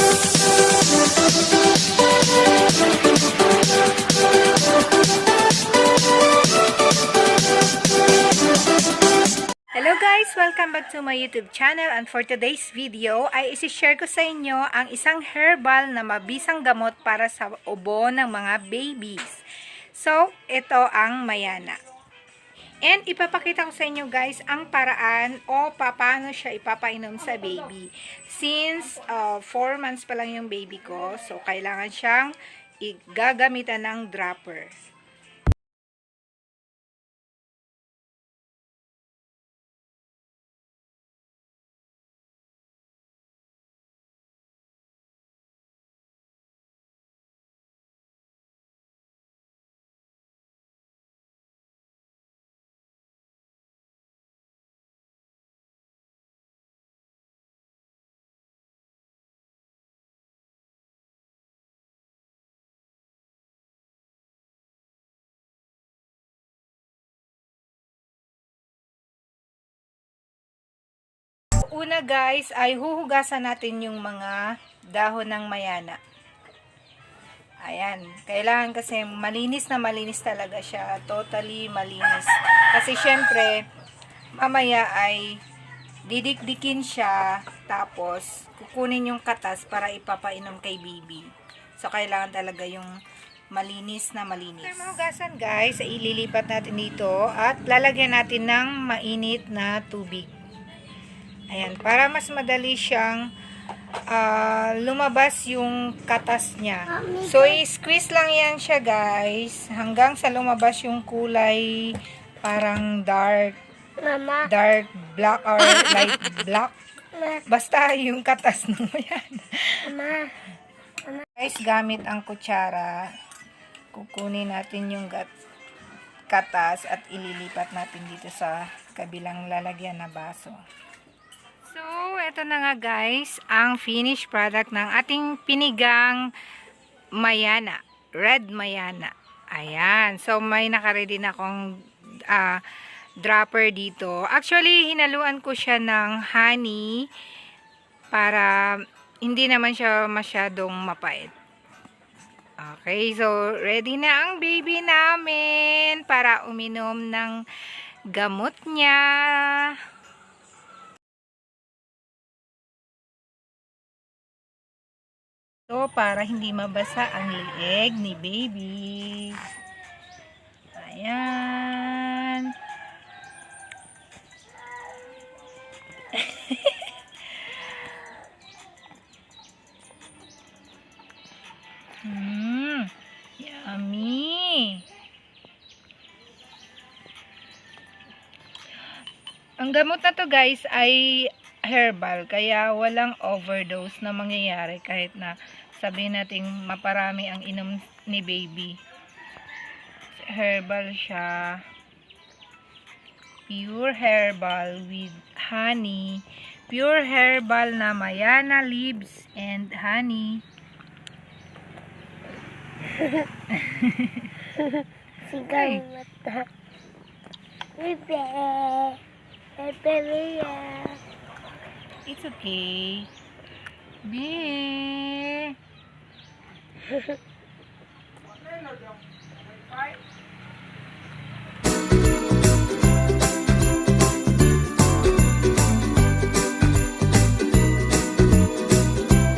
Hello guys! Welcome back to my YouTube channel, and for today's video ay isi-share ko sa inyo ang isang herbal na mabisang gamot para sa ubo ng mga babies. So, ito ang mayana. And ipapakita ko sa inyo guys ang paraan o paano siya ipapainom sa baby. Since 4 months pa lang yung baby ko, so kailangan siyang gagamitan ng dropper. Una guys, ay huhugasan natin yung mga dahon ng mayana. Ayan, kailangan kasi malinis na malinis talaga siya, totally malinis. Kasi syempre, mamaya ay didikdikin siya, tapos kukunin yung katas para ipapainom kay baby. So kailangan talaga yung malinis na malinis. After mahugasan guys, ililipat natin dito at lalagyan natin ng mainit na tubig. Ayan, para mas madali siyang lumabas yung katas niya. So, i-squeeze lang yan siya guys, hanggang sa lumabas yung kulay parang dark black or light black. Basta yung katas ng yan. Guys, gamit ang kutsara, kukunin natin yung katas at ililipat natin dito sa kabilang lalagyan na baso. So, ito na nga guys, ang finished product ng ating pinigang mayana, red mayana. Ayan, so may nakaready na akong dropper dito. Actually, hinaluan ko siya ng honey para hindi naman siya masyadong mapait. Okay, so ready na ang baby namin para uminom ng gamot niya. So, para hindi mabasa ang leeg ni baby. Ayan. Yummy. Ang gamot na to guys ay herbal, kaya walang overdose na mangyayari kahit na sabihin natin maparami ang inom ni baby. Herbal siya, pure herbal with honey, pure herbal na mayana leaves and honey. Sigaw mata. Bebe. Bebe. It's okay. Be.